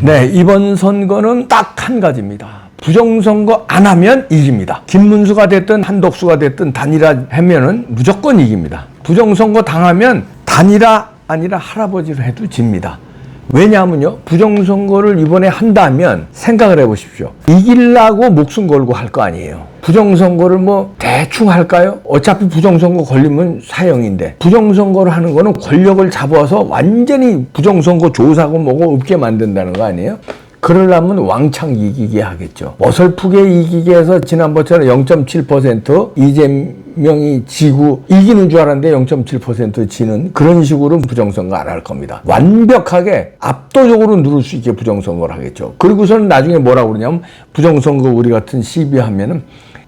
네, 이번 선거는 딱 한 가지입니다. 부정선거 안 하면 이깁니다. 김문수가 됐든 한덕수가 됐든 단일화 하면은 무조건 이깁니다. 부정선거 당하면 단일화 아니라 할아버지로 해도 집니다. 왜냐하면요, 부정선거를 이번에 한다면 생각을 해보십시오. 이기려고 목숨 걸고 할 거 아니에요. 부정선거를 뭐 대충 할까요? 어차피 부정선거 걸리면 사형인데, 부정선거를 하는 거는 권력을 잡아서 완전히 부정선거 조사고 뭐고 없게 만든다는 거 아니에요? 그러려면 왕창 이기게 하겠죠. 어설프게 이기게 해서 지난번처럼 0.7% 이재명이 지고 이기는 줄 알았는데 0.7% 지는 그런 식으로 부정선거 안 할 겁니다. 완벽하게 압도적으로 누를 수 있게 부정선거를 하겠죠. 그리고서는 나중에 뭐라고 그러냐면, 부정선거 우리 같은 시비하면은,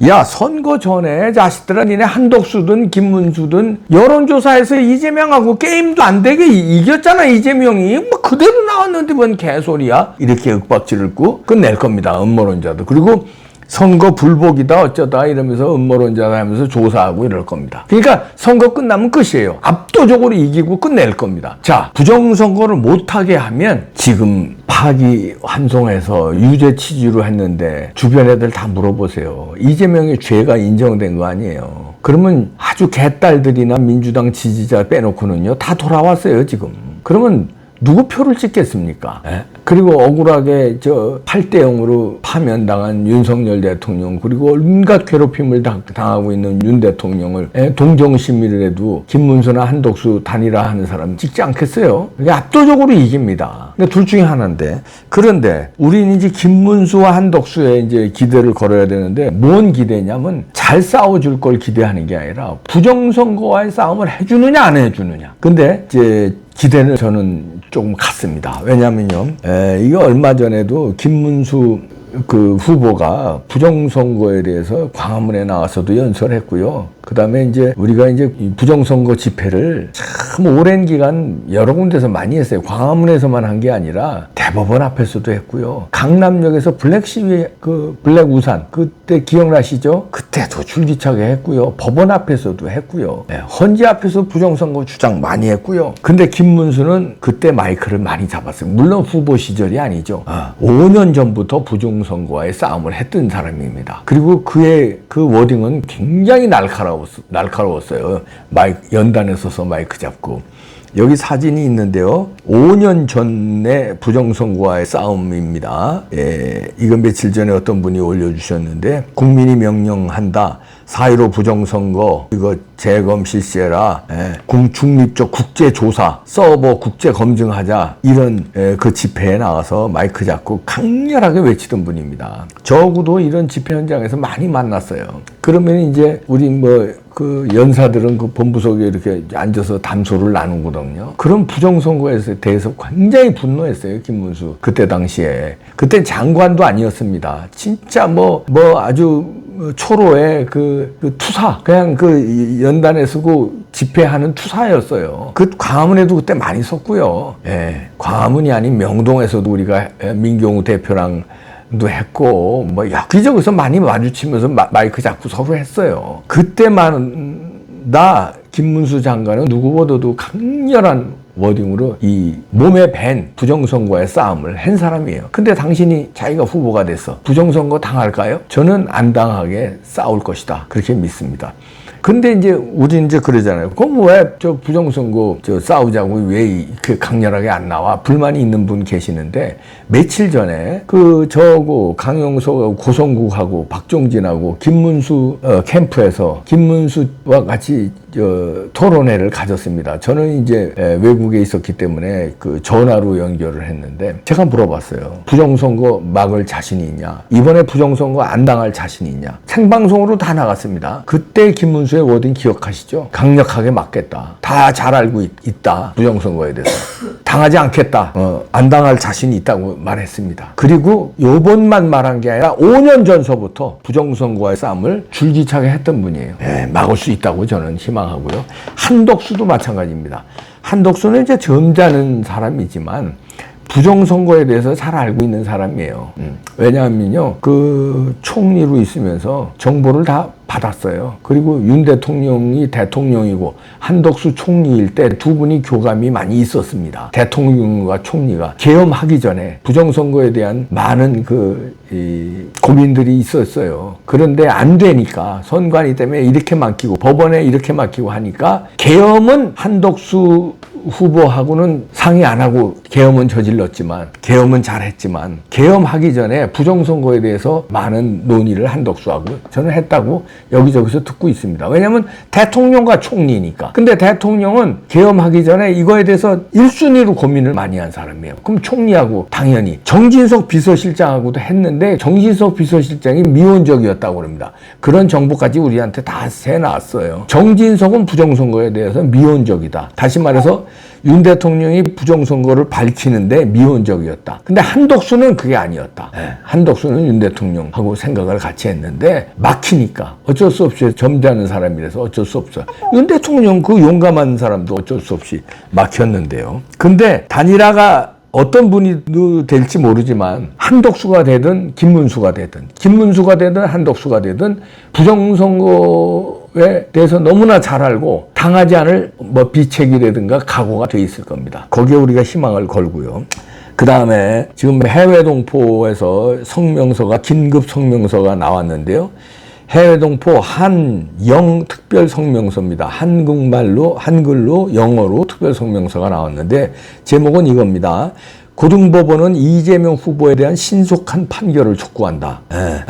야, 선거 전에 자식들아, 니네 한덕수든 김문수든 여론조사에서 이재명하고 게임도 안 되게 이겼잖아. 이재명이 뭐 그대로 나왔는데 뭔 개소리야, 이렇게 윽박지를 고 끝낼 겁니다. 음모론자도. 그리고 선거 불복이다 어쩌다 이러면서 음모론자다 하면서 조사하고 이럴 겁니다. 그러니까 선거 끝나면 끝이에요. 압도적으로 이기고 끝낼 겁니다. 자, 부정선거를 못하게 하면, 지금 파기환송해서 유죄 취지로 했는데 주변 애들 다 물어보세요. 이재명의 죄가 인정된 거 아니에요. 그러면 아주 개딸들이나 민주당 지지자 빼놓고는요 다 돌아왔어요 지금. 그러면 누구 표를 찍겠습니까? 예? 그리고 억울하게 8대 0으로 파면당한 윤석열 대통령, 그리고 온갖 괴롭힘을 당하고 있는 윤 대통령을 동정심이라도 김문수나 한덕수 단일화하는 사람 찍지 않겠어요? 이게 압도적으로 이깁니다. 근데 둘 중에 하나인데, 그런데 우리는 이제 김문수와 한덕수에 이제 기대를 걸어야 되는데, 뭔 기대냐면 잘 싸워줄 걸 기대하는 게 아니라 부정선거와의 싸움을 해주느냐 안 해주느냐. 근데 이제 기대는 저는 조금 같습니다. 왜냐면요, 이게 얼마 전에도 김문수 그 후보가 부정선거에 대해서 광화문에 나와서도 연설했고요. 그 다음에 이제 우리가 이제 부정선거 집회를 참 오랜 기간 여러 군데서 많이 했어요. 광화문에서만 한 게 아니라 대법원 앞에서도 했고요. 강남역에서 블랙 시위, 블랙 우산, 그때 기억나시죠? 그때도 줄기차게 했고요. 법원 앞에서도 했고요. 헌재 앞에서 부정선거 주장 많이 했고요. 근데 김문수는 그때 마이크를 많이 잡았어요. 물론 후보 시절이 아니죠. 5년 전부터 부정선거와의 싸움을 했던 사람입니다. 그리고 그의 그 워딩은 굉장히 날카로웠어요. 연단에 서서 마이크 잡고. 여기 사진이 있는데요. 5년 전에 부정선거와의 싸움입니다. 이건 며칠 전에 어떤 분이 올려주셨는데, 국민이 명령한다. 4.15 부정선거 이거 재검 실시해라. 중립적 국제조사 서버 국제검증하자. 이런 그 집회에 나가서 마이크 잡고 강렬하게 외치던 분입니다. 저하고도 이런 집회 현장에서 많이 만났어요. 그러면 이제 우리 그 연사들은 그 본부석에 이렇게 앉아서 담소를 나누거든요. 그런 부정선거에 대해서 굉장히 분노했어요, 김문수. 그때 당시에. 그때 장관도 아니었습니다. 진짜 아주 초로의 그 투사, 그냥 그 연단에 서고 집회하는 투사였어요. 그 광화문에도 그때 많이 섰고요. 광화문이 아닌 명동에서도 우리가 민경우 대표랑 도 했고, 여기저기서 많이 마주치면서 마이크 잡고 서로 했어요. 그때만 김문수 장관은 누구보다도 강렬한 워딩으로 이 몸에 밴 부정선거의 싸움을 한 사람이에요. 근데 당신이 자기가 후보가 돼서 부정선거 당할까요? 저는 안 당하게 싸울 것이다, 그렇게 믿습니다. 근데 이제 우리 이제 그러잖아요. 그럼 왜 부정선거 싸우자고 왜 이렇게 강렬하게 안 나와? 불만이 있는 분 계시는데, 며칠 전에 저하고 강용석하고 고성국하고 박종진하고 김문수 캠프에서 김문수와 같이 토론회를 가졌습니다. 저는 이제 외국에 있었기 때문에 전화로 연결을 했는데, 제가 물어봤어요. 부정선거 막을 자신이 있냐? 이번에 부정선거 안 당할 자신이 있냐? 생방송으로 다 나갔습니다. 그때 김문수의 워딩 기억하시죠? 강력하게 막겠다. 다 잘 알고 있다. 부정선거에 대해서. 당하지 않겠다. 안 당할 자신이 있다고 말했습니다. 그리고 요번만 말한 게 아니라 5년 전서부터 부정선거와의 싸움을 줄기차게 했던 분이에요. 막을 수 있다고 저는 희망하고요. 한덕수도 마찬가지입니다. 한덕수는 이제 점잖은 사람이지만 부정선거에 대해서 잘 알고 있는 사람이에요. 왜냐하면요, 그 총리로 있으면서 정보를 다 받았어요. 그리고 윤 대통령이 대통령이고 한덕수 총리일 때 두 분이 교감이 많이 있었습니다. 대통령과 총리가 계엄하기 전에 부정선거에 대한 많은 고민들이 있었어요. 그런데 안 되니까 선관위 때문에 이렇게 맡기고 법원에 이렇게 맡기고 하니까 계엄은 한덕수 후보하고는 상의 안 하고 계엄은 저질렀지만, 계엄은 잘했지만, 계엄하기 전에 부정선거에 대해서 많은 논의를 한덕수하고 저는 했다고 여기저기서 듣고 있습니다. 왜냐하면 대통령과 총리니까. 근데 대통령은 계엄하기 전에 이거에 대해서 1순위로 고민을 많이 한 사람이에요. 그럼 총리하고 당연히 정진석 비서실장하고도 했는데 정진석 비서실장이 미온적이었다고 그럽니다. 그런 정보까지 우리한테 다 새나왔어요. 정진석은 부정선거에 대해서 미온적이다. 다시 말해서 윤 대통령이 부정선거를 밝히는데 미온적이었다. 근데 한덕수는 그게 아니었다. 한덕수는 윤 대통령하고 생각을 같이 했는데 막히니까 어쩔 수 없이 점잖은 사람이라서 어쩔 수 없어. 윤 대통령 그 용감한 사람도 어쩔 수 없이 막혔는데요. 근데 단일화가 어떤 분이 될지 모르지만 한덕수가 되든 김문수가 되든 한덕수가 되든 부정선거에 대해서 너무나 잘 알고 당하지 않을 비책이라든가 각오가 돼 있을 겁니다. 거기에 우리가 희망을 걸고요. 그 다음에 지금 해외 동포에서 긴급 성명서가 나왔는데요. 해외 동포 한영 특별 성명서입니다. 한글로 영어로 특별 성명서가 나왔는데 제목은 이겁니다. 고등법원은 이재명 후보에 대한 신속한 판결을 촉구한다.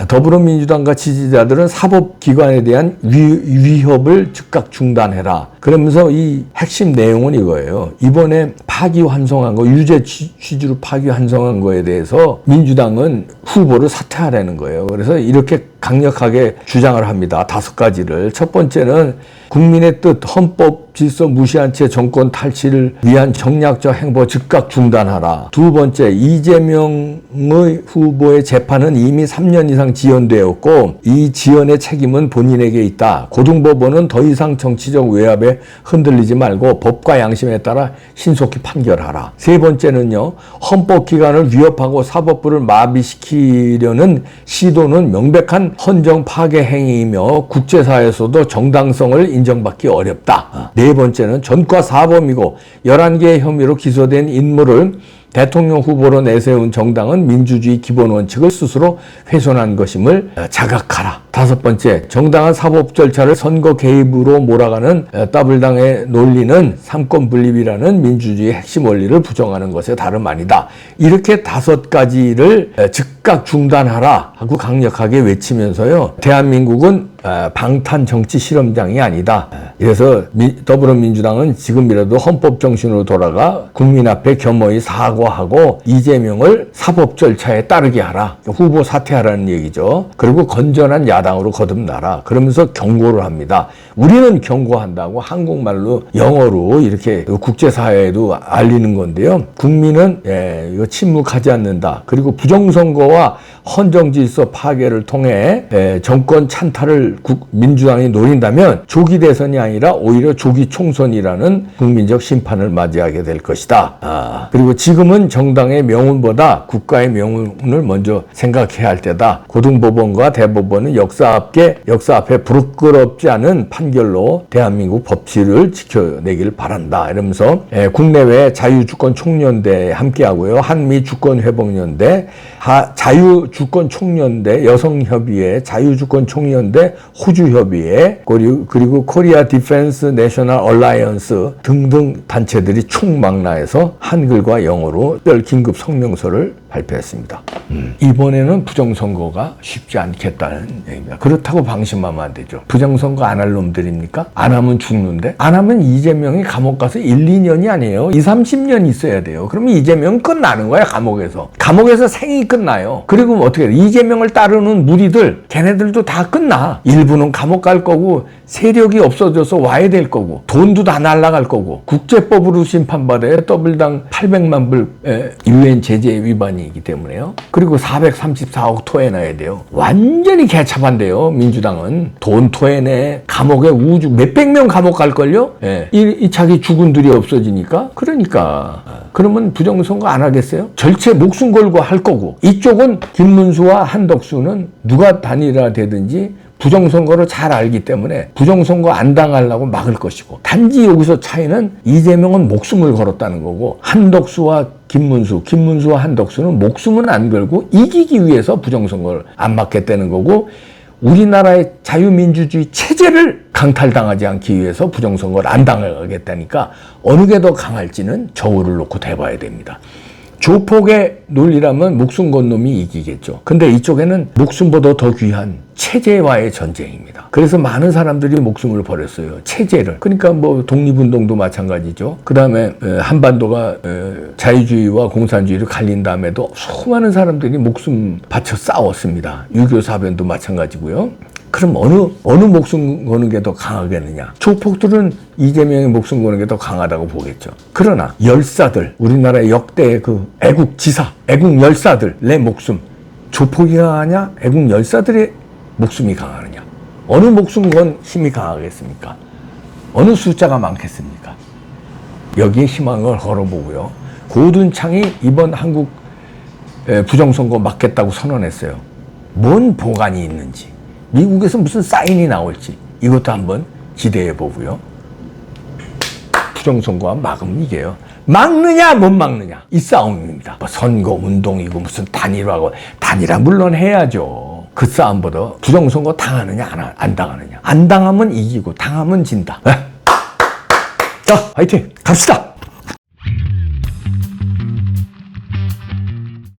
더불어민주당과 지지자들은 사법기관에 대한 위협을 즉각 중단해라. 그러면서 이 핵심 내용은 이거예요. 이번에 파기환송한 거, 유죄 취지로 파기환송한 거에 대해서 민주당은 후보를 사퇴하라는 거예요. 그래서 이렇게 강력하게 주장을 합니다. 5가지를. 첫 번째는 국민의 뜻, 헌법 질서 무시한 채 정권 탈취를 위한 정략적 행보 즉각 중단하라. 두 번째, 이재명의 후보의 재판은 이미 3년 이상 지연되었고 이 지연의 책임은 본인에게 있다. 고등법원은 더 이상 정치적 외압에 흔들리지 말고 법과 양심에 따라 신속히 판결하라. 세 번째는요, 헌법기관을 위협하고 사법부를 마비시키려는 시도는 명백한 헌정 파괴 행위이며 국제사회에서도 정당성을 인정받기 어렵다. 네 번째는 전과 사범이고 11개의 혐의로 기소된 인물을 대통령 후보로 내세운 정당은 민주주의 기본 원칙을 스스로 훼손한 것임을 자각하라. 5번째, 정당한 사법 절차를 선거 개입으로 몰아가는 더블당의 논리는 삼권 분립이라는 민주주의의 핵심 원리를 부정하는 것에 다름 아니다. 이렇게 5가지를 즉각 중단하라 하고 강력하게 외치면서요. 대한민국은 방탄 정치 실험장이 아니다. 그래서 더불어민주당은 지금이라도 헌법 정신으로 돌아가 국민 앞에 겸허히 사과하고 이재명을 사법 절차에 따르게 하라. 후보 사퇴하라는 얘기죠. 그리고 건전한 야당으로 거듭나라. 그러면서 경고를 합니다. 우리는 경고한다고 한국말로 영어로 이렇게 국제사회에도 알리는 건데요. 국민은 이거 침묵하지 않는다. 그리고 부정선거와 헌정질서 파괴를 통해 정권 찬탈을 민주당이 노린다면 조기 대선이 아니라 오히려 조기 총선이라는 국민적 심판을 맞이하게 될 것이다. 그리고 지금은 정당의 명운보다 국가의 명운을 먼저 생각해야 할 때다. 고등법원과 대법원은 역사 앞에 부끄럽지 않은 판결로 대한민국 법치를 지켜내길 바란다. 이러면서 국내외 자유주권 총연대에 함께하고요. 한미주권회복연대, 자유주권총연대, 여성협의회, 자유주권총연대, 호주협의회, 그리고 코리아 디펜스 내셔널 얼라이언스 등등 단체들이 총망라해서 한글과 영어로 특별 긴급 성명서를 발표했습니다. 이번에는 부정선거가 쉽지 않겠다는 얘기입니다. 그렇다고 방심하면 안 되죠. 부정선거 안 할 놈들입니까? 안 하면 죽는데? 안 하면 이재명이 감옥 가서 1, 2년이 아니에요. 2, 30년 있어야 돼요. 그러면 이재명은 끝나는 거야, 감옥에서. 감옥에서 생이 끝나요. 그리고 어떻게 해? 이재명을 따르는 무리들, 걔네들도 다 끝나. 일부는 감옥 갈 거고 세력이 없어져서 와야 될 거고 돈도 다 날아갈 거고 국제법으로 심판받아야 더블당 800만 불 UN 제재 위반이기 때문에요. 그리고 434억 토해놔야 돼요. 완전히 개차반대요. 민주당은 돈 토해내 감옥에 우주 몇백 명 감옥 갈걸요. 이 자기 주군들이 없어지니까. 그러니까 그러면 부정선거 안 하겠어요? 절체 목숨 걸고 할 거고 이쪽은 김문수와 한덕수는 누가 단일화되든지 부정선거를 잘 알기 때문에 부정선거 안 당하려고 막을 것이고 단지 여기서 차이는 이재명은 목숨을 걸었다는 거고 한덕수와 김문수와 한덕수는 목숨은 안 걸고 이기기 위해서 부정선거를 안 막겠다는 거고 우리나라의 자유민주주의 체제를 강탈당하지 않기 위해서 부정선거를 안 당하겠다니까 어느 게 더 강할지는 저울을 놓고 대봐야 됩니다. 조폭의 논리라면 목숨 건 놈이 이기겠죠. 근데 이쪽에는 목숨보다 더 귀한 체제와의 전쟁입니다. 그래서 많은 사람들이 목숨을 버렸어요. 체제를. 그러니까 뭐 독립운동도 마찬가지죠. 그 다음에 한반도가 자유주의와 공산주의를 갈린 다음에도 수많은 사람들이 목숨 바쳐 싸웠습니다. 6.25 사변도 마찬가지고요. 그럼 어느 목숨 거는 게 더 강하겠느냐? 조폭들은 이재명의 목숨 거는 게 더 강하다고 보겠죠. 그러나 열사들, 우리나라의 역대 그 애국 지사, 애국 열사들의 목숨, 조폭이 강하냐? 애국 열사들의 목숨이 강하느냐? 어느 목숨 건 힘이 강하겠습니까? 어느 숫자가 많겠습니까? 여기에 희망을 걸어보고요. 고든창이 이번 한국 부정선거 막겠다고 선언했어요. 뭔 보관이 있는지. 미국에서 무슨 사인이 나올지 이것도 한번 기대해 보고요. 부정선거와 막으면 이게요. 막느냐 못 막느냐 이 싸움입니다. 선거 운동이고 무슨 단일화고 단일화 물론 해야죠. 그 싸움보다 부정선거 당하느냐 안 당하느냐. 안 당하면 이기고 당하면 진다. 자, 화이팅 갑시다.